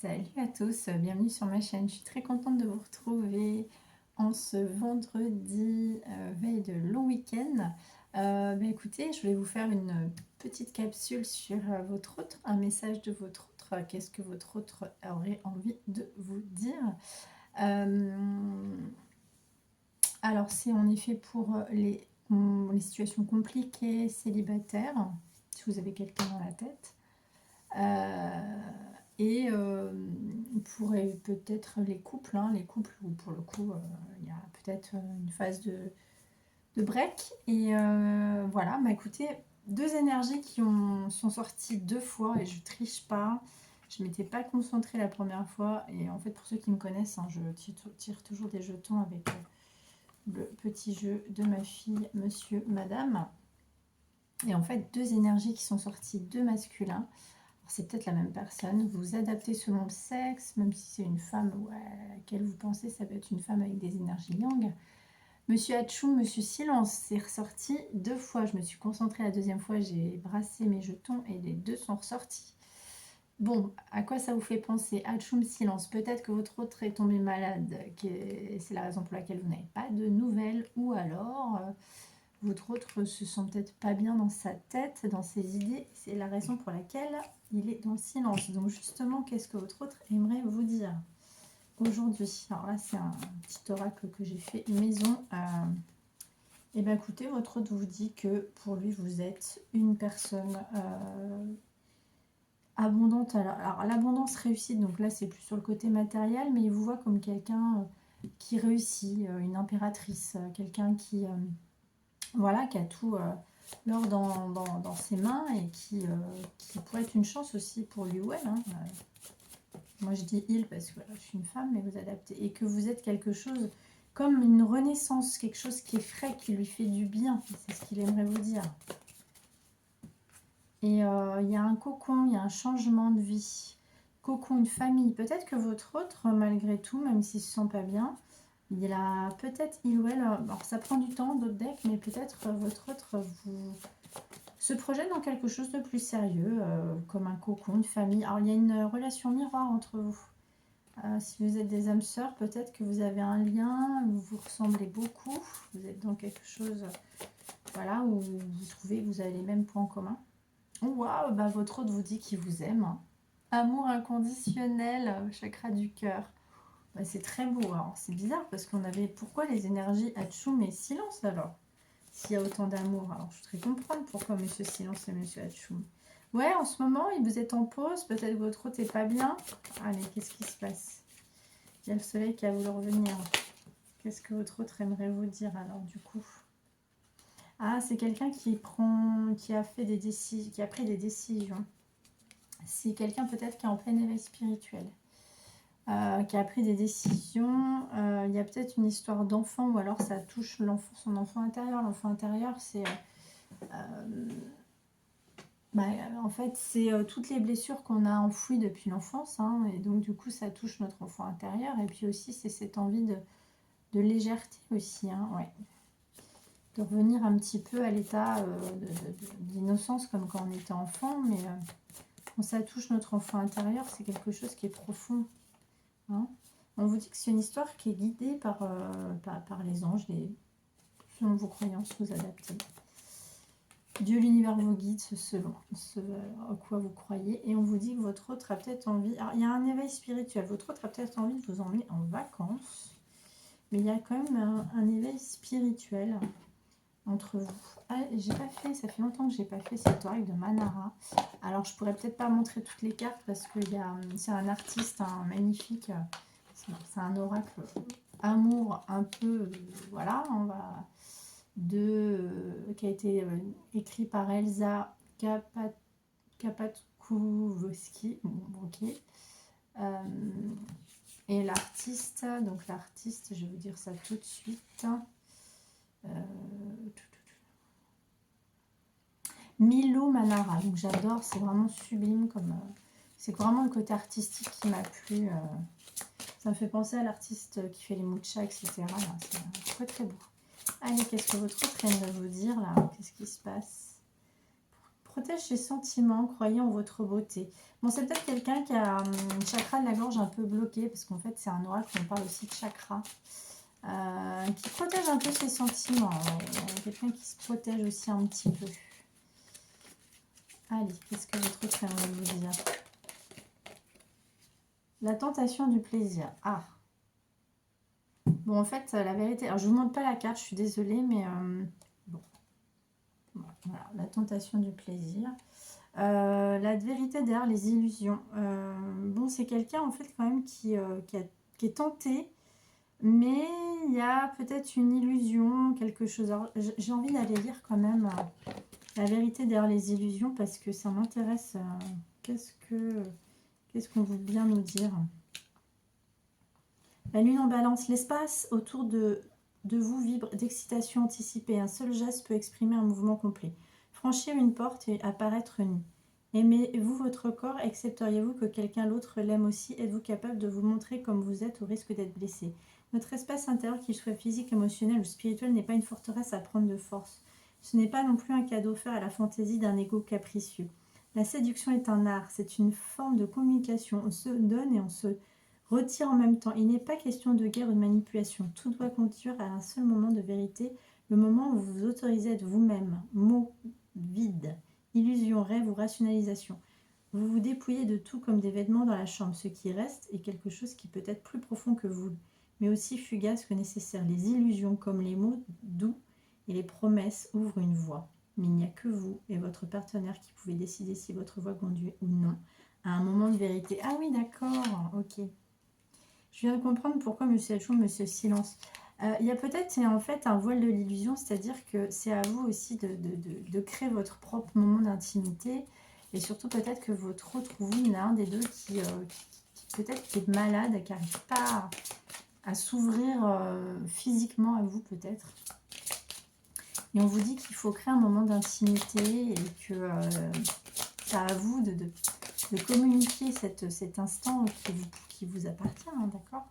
Salut à tous, bienvenue sur ma chaîne. Je suis très contente de vous retrouver en ce vendredi, veille de long week-end. Écoutez, je vais vous faire une petite capsule sur votre autre, un message de votre autre. Qu'est-ce que votre autre aurait envie de vous dire? Alors, c'est en effet pour les situations compliquées, célibataires, si vous avez quelqu'un dans la tête. Pour peut-être les couples, les couples où pour le coup il y a peut-être une phase de break. Voilà, écoutez, deux énergies qui sont sorties deux fois et je triche pas. Je m'étais pas concentrée la première fois et en fait pour ceux qui me connaissent, je tire toujours des jetons avec le petit jeu de ma fille, monsieur, madame. Et en fait deux énergies qui sont sorties, deux masculins. C'est peut-être la même personne, vous adaptez selon le sexe, même si c'est une femme à laquelle vous pensez, ça peut être une femme avec des énergies yang. Monsieur Hatchoum, Monsieur Silence, c'est ressorti deux fois, je me suis concentrée la deuxième fois, j'ai brassé mes jetons et les deux sont ressortis. Bon, à quoi ça vous fait penser? Hatchoum, Silence, peut-être que votre autre est tombé malade, c'est la raison pour laquelle vous n'avez pas de nouvelles, ou alors votre autre se sent peut-être pas bien dans sa tête, dans ses idées, c'est la raison pour laquelle il est dans le silence. Donc justement, qu'est-ce que votre autre aimerait vous dire aujourd'hui? Alors là, c'est un petit oracle que j'ai fait maison. Et bien écoutez, votre autre vous dit que pour lui, vous êtes une personne abondante. Alors l'abondance réussite, donc là, c'est plus sur le côté matériel, mais il vous voit comme quelqu'un qui réussit, une impératrice, quelqu'un qui... voilà, qui a tout l'or dans ses mains et qui pourrait être une chance aussi pour lui ou elle. Moi je dis il parce que je suis une femme, mais vous adaptez. Et que vous êtes quelque chose comme une renaissance, quelque chose qui est frais, qui lui fait du bien. C'est ce qu'il aimerait vous dire. Et il y a un cocon, il y a un changement de vie. Cocon, une famille. Peut-être que votre autre, malgré tout, même s'il ne se sent pas bien, il a peut-être, il ou elle, alors ça prend du temps, d'autres decks, mais peut-être votre autre se projette dans quelque chose de plus sérieux, comme un cocon, une famille. Alors il y a une relation miroir entre vous. Si vous êtes des âmes sœurs, peut-être que vous avez un lien, où vous ressemblez beaucoup, vous êtes dans quelque chose, voilà, où vous trouvez que vous avez les mêmes points communs. Waouh, votre autre vous dit qu'il vous aime. Amour inconditionnel, chakra du cœur. C'est très beau. Alors c'est bizarre parce qu'on avait... Pourquoi les énergies Hatchoum et Silence alors? S'il y a autant d'amour. Alors je voudrais comprendre pourquoi Monsieur Silence et Monsieur Hatchoum. Ouais, en ce moment, vous êtes en pause. Peut-être que votre autre n'est pas bien. Allez, qu'est-ce qui se passe? Il y a le soleil qui a voulu revenir. Qu'est-ce que votre autre aimerait vous dire alors du coup? Ah, c'est quelqu'un qui a pris des décisions. C'est quelqu'un peut-être qui est en plein éveil spirituel. Qui a pris des décisions. Il y a peut-être une histoire d'enfant ou alors ça touche son enfant intérieur. L'enfant intérieur, c'est en fait c'est toutes les blessures qu'on a enfouies depuis l'enfance, et donc du coup ça touche notre enfant intérieur. Et puis aussi c'est cette envie de légèreté aussi, ouais. De revenir un petit peu à l'état d'innocence comme quand on était enfant, mais quand ça touche notre enfant intérieur, c'est quelque chose qui est profond. On vous dit que c'est une histoire qui est guidée par les anges, selon vos croyances, vous adaptez. Dieu, l'univers vous guide selon ce à quoi vous croyez. Et on vous dit que votre autre a peut-être envie... Alors, il y a un éveil spirituel. Votre autre a peut-être envie de vous emmener en vacances. Mais il y a quand même un éveil spirituel entre vous. Ah, j'ai pas fait... Ça fait longtemps que j'ai pas fait cette oracle de Manara. Alors, je pourrais peut-être pas montrer toutes les cartes parce que c'est un artiste magnifique... C'est un oracle amour un peu, voilà, qui a été écrit par Elsa Kapatkowski. Ok. Et l'artiste, je vais vous dire ça tout de suite. Milo Manara. Donc j'adore, c'est vraiment sublime comme. C'est vraiment le côté artistique qui m'a plu. Ça me fait penser à l'artiste qui fait les mouchas, etc. C'est très très beau. Allez, qu'est-ce que votre autre aimerait vous dire là? Qu'est-ce qui se passe? protège ses sentiments, croyez en votre beauté. Bon, c'est peut-être quelqu'un qui a un chakra de la gorge un peu bloqué, parce qu'en fait, c'est un oracle, on parle aussi de chakra. Qui protège un peu ses sentiments. Quelqu'un qui se protège aussi un petit peu. Allez, qu'est-ce que votre autre aimerait vous dire? La tentation du plaisir. Ah. Bon, en fait, la vérité... Alors, je ne vous montre pas la carte, je suis désolée, mais... bon. Voilà, la tentation du plaisir. La vérité derrière les illusions. Bon, c'est quelqu'un, en fait, quand même, qui est tenté, mais il y a peut-être une illusion, quelque chose... J'ai envie d'aller lire quand même la vérité derrière les illusions, parce que ça m'intéresse. Qu'est-ce qu'on veut bien nous dire? La lune en balance, l'espace autour de vous vibre d'excitation anticipée. Un seul geste peut exprimer un mouvement complet. Franchir une porte et apparaître nu. Aimez-vous votre corps? Accepteriez-vous que quelqu'un d'autre l'aime aussi? Êtes-vous capable de vous montrer comme vous êtes au risque d'être blessé? Notre espace intérieur, qu'il soit physique, émotionnel ou spirituel, n'est pas une forteresse à prendre de force. Ce n'est pas non plus un cadeau offert à la fantaisie d'un ego capricieux. La séduction est un art, c'est une forme de communication. On se donne et on se retire en même temps. Il n'est pas question de guerre ou de manipulation. Tout doit conduire à un seul moment de vérité, le moment où vous vous autorisez à être vous-même. Mots vides, illusion, rêve ou rationalisation. Vous vous dépouillez de tout comme des vêtements dans la chambre. Ce qui reste est quelque chose qui peut être plus profond que vous, mais aussi fugace que nécessaire. Les illusions, comme les mots doux et les promesses, ouvrent une voie. Mais il n'y a que vous et votre partenaire qui pouvez décider si votre voie conduit ou non à un moment de vérité. Ah oui, d'accord, ok. Je viens de comprendre pourquoi Monsieur Hachon, Monsieur Silence. Il y a peut-être en fait un voile de l'illusion, c'est-à-dire que c'est à vous aussi de créer votre propre moment d'intimité. Et surtout peut-être que votre autre, vous, il y en a un des deux qui peut-être qui est malade, qui n'arrive pas à s'ouvrir physiquement à vous peut-être. Et on vous dit qu'il faut créer un moment d'intimité et que c'est à vous de communiquer cet instant qui vous appartient, hein, d'accord?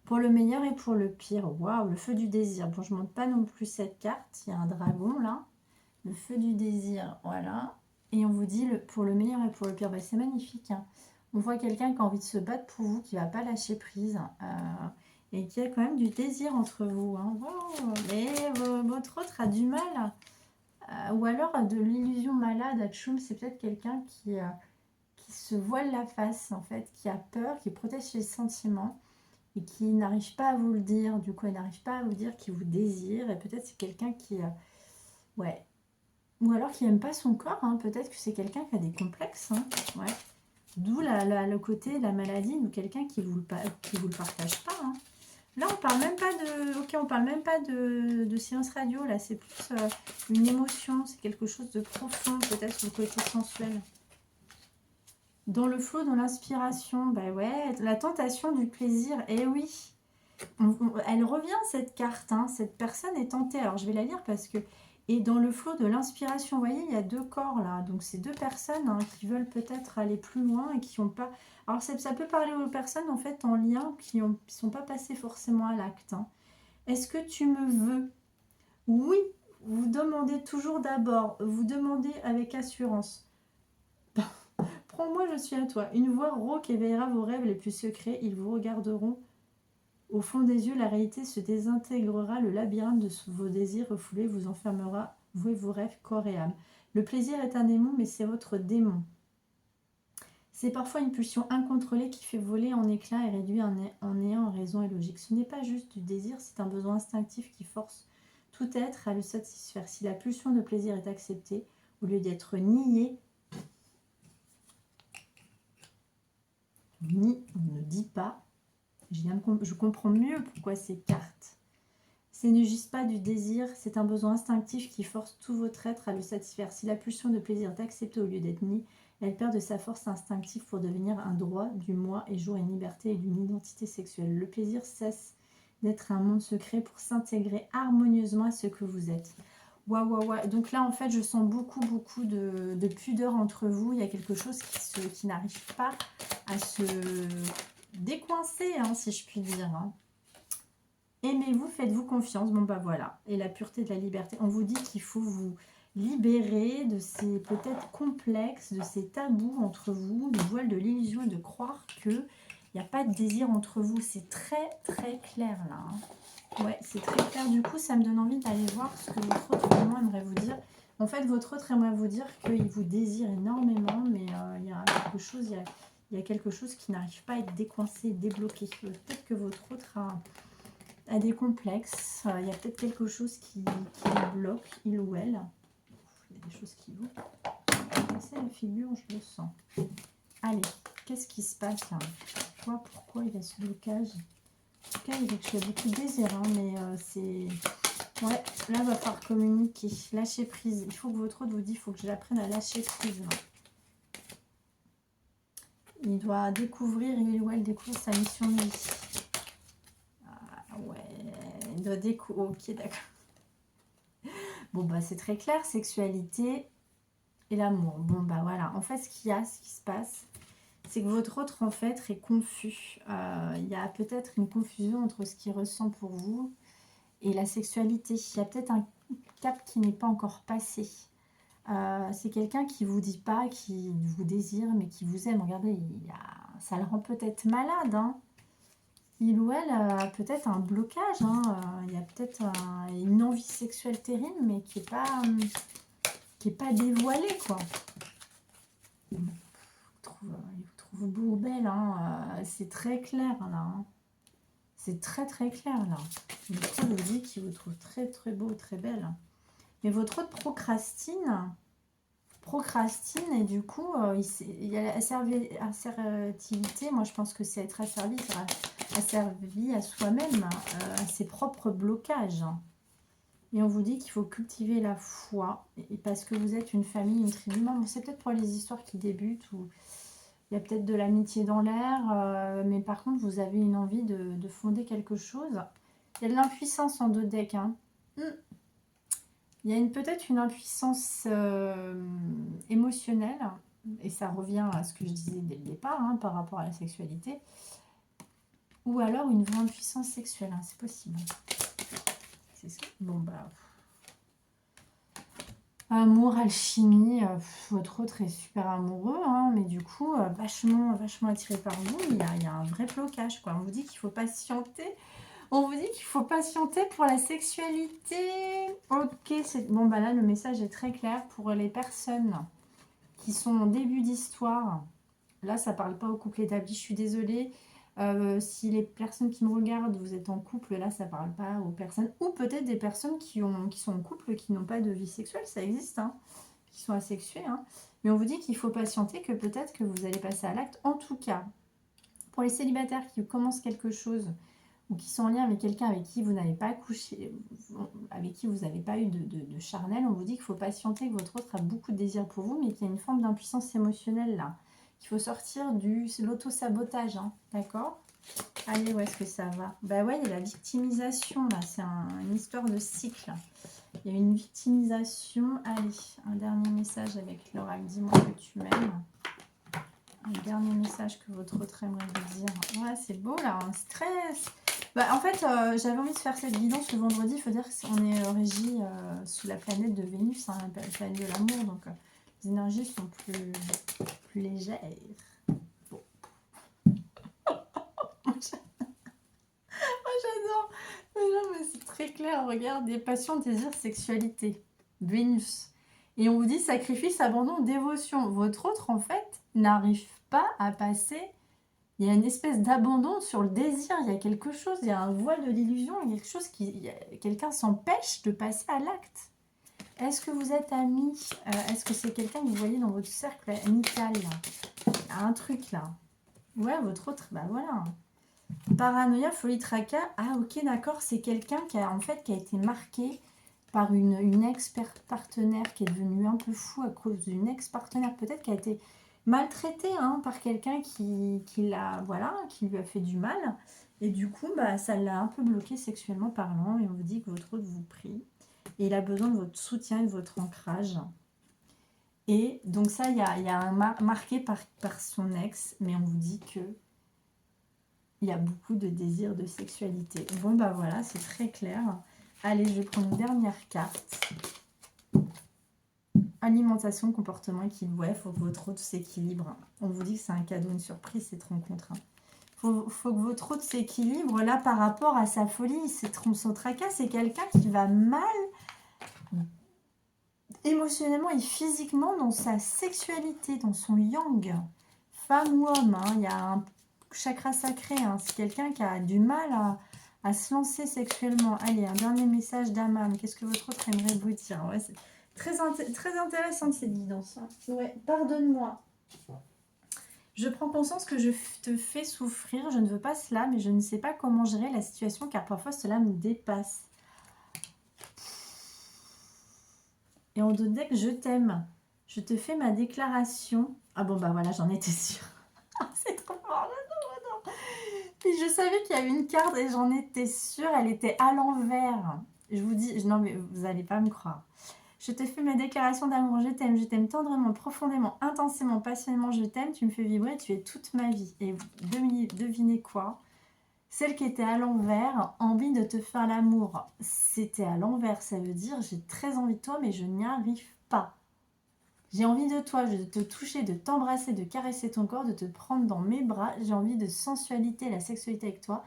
Pour le meilleur et pour le pire. Waouh, le feu du désir. Bon, je ne montre pas non plus cette carte. Il y a un dragon là. Le feu du désir, voilà. Et on vous dit pour le meilleur et pour le pire. Ben, c'est magnifique, hein. On voit quelqu'un qui a envie de se battre pour vous, qui ne va pas lâcher prise. Et qui a quand même du désir entre vous, hein. Wow. Mais votre autre a du mal. Ou alors de l'illusion malade. Atchoum, c'est peut-être quelqu'un qui se voile la face, en fait. Qui a peur, qui protège ses sentiments. Et qui n'arrive pas à vous le dire, du coup, elle n'arrive pas à vous dire qu'il vous désire, et peut-être c'est quelqu'un qui... ouais. Ou alors qui n'aime pas son corps, hein. Peut-être que c'est quelqu'un qui a des complexes, hein. Ouais. D'où le côté, la maladie, ou quelqu'un qui vous le partage pas, hein. Là, on parle même pas de... Ok, on parle même pas de silence radio, là, c'est plus une émotion, c'est quelque chose de profond, peut-être sur le côté sensuel. Dans le flot, dans l'inspiration, bah ouais, la tentation du plaisir, eh oui, elle revient cette carte, hein, cette personne est tentée, alors je vais la lire parce que, et dans le flot de l'inspiration, vous voyez, il y a deux corps là, donc c'est deux personnes hein, qui veulent peut-être aller plus loin et qui n'ont pas, alors ça peut parler aux personnes en fait en lien qui ne sont pas passées forcément à l'acte, hein. Est-ce que tu me veux? Oui, vous demandez toujours d'abord, vous demandez avec assurance. Prends-moi, je suis à toi. Une voix rauque éveillera vos rêves les plus secrets. Ils vous regarderont. Au fond des yeux, la réalité se désintégrera. Le labyrinthe de vos désirs refoulés vous enfermera, vous et vos rêves, corps et âme. Le plaisir est un démon, mais c'est votre démon. C'est parfois une pulsion incontrôlée qui fait voler en éclats et réduit en néant raison et logique. Ce n'est pas juste du désir, c'est un besoin instinctif qui force tout être à le satisfaire. Si la pulsion de plaisir est acceptée, au lieu d'être niée, on ne dit pas. Je comprends mieux pourquoi ces cartes. Ce ne juste pas du désir, c'est un besoin instinctif qui force tout votre être à le satisfaire. Si la pulsion de plaisir est acceptée au lieu d'être niée, elle perd de sa force instinctive pour devenir un droit du moi et jouer une liberté et d'une identité sexuelle. Le plaisir cesse d'être un monde secret pour s'intégrer harmonieusement à ce que vous êtes. Waouh. Donc là, en fait, je sens beaucoup de pudeur entre vous. Il y a quelque chose qui n'arrive pas à se décoincer, hein, si je puis dire, hein. Aimez-vous, faites-vous confiance. Bon, bah voilà. Et la pureté de la liberté. On vous dit qu'il faut vous... libérer de ces peut-être complexes, de ces tabous entre vous, du voile de l'illusion et de croire qu'il n'y a pas de désir entre vous. C'est très très clair là. Hein. Ouais, c'est très clair. Du coup, ça me donne envie d'aller voir ce que votre autre vraiment aimerait vous dire. En fait, votre autre aimerait vous dire qu'il vous désire énormément, mais il y a quelque chose, il y a quelque chose qui n'arrive pas à être décoincé, débloqué. Peut-être que votre autre a des complexes. Il y a peut-être quelque chose qui le bloque, il ou elle. Il y a des choses qui vous... C'est la figure, je le sens. Allez, qu'est-ce qui se passe là? Pourquoi il y a ce blocage? En tout cas, il y a beaucoup de désir, hein, mais c'est... Ouais, là, il va falloir communiquer, lâcher prise. Il faut que votre autre vous dise, il faut que j'apprenne à lâcher prise. Là. Il doit découvrir, il ou elle découvre sa mission de vie. Ah ouais, il doit découvrir... Ok, d'accord. Bon, bah c'est très clair, sexualité et l'amour. Bon, bah voilà. En fait, ce qu'il y a, ce qui se passe, c'est que votre autre, en fait, est confus. Il y a peut-être une confusion entre ce qu'il ressent pour vous et la sexualité. Il y a peut-être un cap qui n'est pas encore passé. C'est quelqu'un qui vous dit pas, qui vous désire, mais qui vous aime. Regardez, ça le rend peut-être malade. Hein. Il ou elle a peut-être un blocage. Hein. Il y a peut-être une envie sexuelle terrible, mais qui est pas dévoilée, quoi. Il vous trouve beau ou belle. Hein. C'est très clair, là. Hein. C'est très, très clair, là. Votre autre vous dit qu'il vous trouve très, très beau, très belle. Mais votre autre procrastine et du coup, il y a l'assertivité. Moi, je pense que c'est être asservi à soi-même, à ses propres blocages. Et on vous dit qu'il faut cultiver la foi, et parce que vous êtes une famille, une tribu. Bon, c'est peut-être pour les histoires qui débutent, où il y a peut-être de l'amitié dans l'air, mais par contre, vous avez une envie de fonder quelque chose. Il y a de l'impuissance en deux decks. Hein. Il y a peut-être une impuissance émotionnelle, et ça revient à ce que je disais dès le départ, hein, par rapport à la sexualité, ou alors une vraie impuissance sexuelle, hein, c'est possible. C'est ça. Bon, bah... Amour, alchimie, votre autre est super amoureux, hein, mais du coup, vachement attiré par vous, il y a un vrai blocage, quoi. On vous dit qu'il faut patienter. On vous dit qu'il faut patienter pour la sexualité. Ok, bon, bah là, le message est très clair pour les personnes qui sont en début d'histoire. Là, ça parle pas au couple établi, je suis désolée. Si les personnes qui me regardent, vous êtes en couple, là, ça parle pas aux personnes. Ou peut-être des personnes qui sont en couple, qui n'ont pas de vie sexuelle, ça existe, hein, qui sont asexuées. Hein. Mais on vous dit qu'il faut patienter, que peut-être que vous allez passer à l'acte. En tout cas, pour les célibataires qui commencent quelque chose, ou qui sont en lien avec quelqu'un avec qui vous n'avez pas couché, avec qui vous n'avez pas eu de charnel, on vous dit qu'il faut patienter, que votre autre a beaucoup de désir pour vous, mais qu'il y a une forme d'impuissance émotionnelle là. Il faut sortir de l'auto-sabotage, hein, d'accord? Allez, où est-ce que ça va? Bah ouais, il y a la victimisation là, c'est une histoire de cycle. Il y a une victimisation. Allez, un dernier message avec l'oracle. Dis-moi que tu m'aimes. Un dernier message que votre autre aimerait vous dire. Ouais, c'est beau là, un stress. Bah, en fait, j'avais envie de faire cette guidance le vendredi. Il faut dire qu'on est régi sous la planète de Vénus, hein, la planète de l'amour. Donc, les énergies sont plus légères. Bon. Moi, j'adore. Mais non, mais c'est très clair. Regardez, passion, désir, sexualité. Vénus. Et on vous dit sacrifice, abandon, dévotion. Votre autre, en fait, n'arrive pas à passer. Il y a une espèce d'abandon sur le désir. Il y a quelque chose, il y a un voile de l'illusion. Il y a quelque chose quelqu'un s'empêche de passer à l'acte. Est-ce que vous êtes amis? Est-ce que c'est quelqu'un que vous voyez dans votre cercle amical? Il y a un truc là. Ouais, votre autre, bah voilà. Paranoïa, folie, tracas. Ah ok, d'accord, c'est quelqu'un qui a été marqué par une ex-partenaire qui est devenue un peu fou à cause d'une ex-partenaire, peut-être qui a été maltraité, hein, par quelqu'un qui lui a fait du mal. Et du coup, bah, ça l'a un peu bloqué sexuellement parlant. Et on vous dit que votre autre vous prie. Et il a besoin de votre soutien et de votre ancrage. Et donc ça, il y a un marqué par son ex. Mais on vous dit que il y a beaucoup de désir de sexualité. Bon, bah voilà, c'est très clair. Allez, je vais prendre une dernière carte. alimentation, comportement, équilibre. Ouais, il faut que votre autre s'équilibre. On vous dit que c'est un cadeau, une surprise, cette rencontre. Faut que votre autre s'équilibre là par rapport à sa folie, son tracas. C'est quelqu'un qui va mal émotionnellement et physiquement dans sa sexualité, dans son yang. Femme ou homme, hein, il y a un chakra sacré. Hein, c'est quelqu'un qui a du mal à se lancer sexuellement. Allez, un dernier message d'Amam. Qu'est-ce que votre autre aimerait vous dire? Ouais, c'est très intéressante cette guidance. Hein. Ouais, pardonne-moi. Je prends conscience que je te fais souffrir. Je ne veux pas cela, mais je ne sais pas comment gérer la situation car parfois cela me dépasse. Et on donne que je t'aime. Je te fais ma déclaration. Ah bon, bah voilà, j'en étais sûre. C'est trop fort, non. Puis je savais qu'il y avait une carte et j'en étais sûre. Elle était à l'envers. Je vous dis, non mais vous n'allez pas me croire. Je te fais ma déclaration d'amour. Je t'aime tendrement, profondément, intensément, passionnément. Je t'aime, tu me fais vibrer, tu es toute ma vie. Et devinez quoi? Celle qui était à l'envers, envie de te faire l'amour. C'était à l'envers, ça veut dire j'ai très envie de toi, mais je n'y arrive pas. J'ai envie de toi, de te toucher, de t'embrasser, de caresser ton corps, de te prendre dans mes bras. J'ai envie de sensualité, la sexualité avec toi,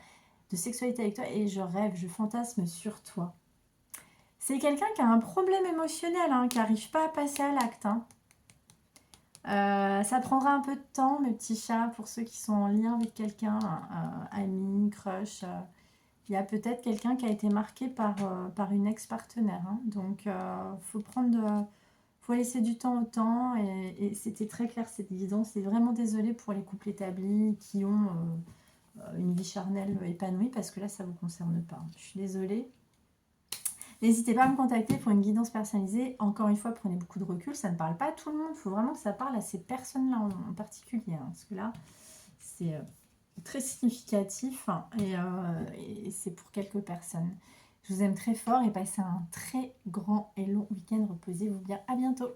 et je rêve, je fantasme sur toi. C'est quelqu'un qui a un problème émotionnel, hein, qui n'arrive pas à passer à l'acte. Hein. Ça prendra un peu de temps, mes petits chats, pour ceux qui sont en lien avec quelqu'un, ami, crush. Il y a peut-être quelqu'un qui a été marqué par une ex-partenaire. Hein. Donc, faut laisser du temps au temps. Et c'était très clair cette guidance. C'est vraiment désolée pour les couples établis qui ont une vie charnelle épanouie, parce que là, ça ne vous concerne pas. Je suis désolée. N'hésitez pas à me contacter pour une guidance personnalisée. Encore une fois, prenez beaucoup de recul. Ça ne parle pas à tout le monde. Il faut vraiment que ça parle à ces personnes-là en particulier. Hein, parce que là, c'est très significatif. Hein, et c'est pour quelques personnes. Je vous aime très fort et passez un très grand et long week-end. Reposez-vous bien. À bientôt.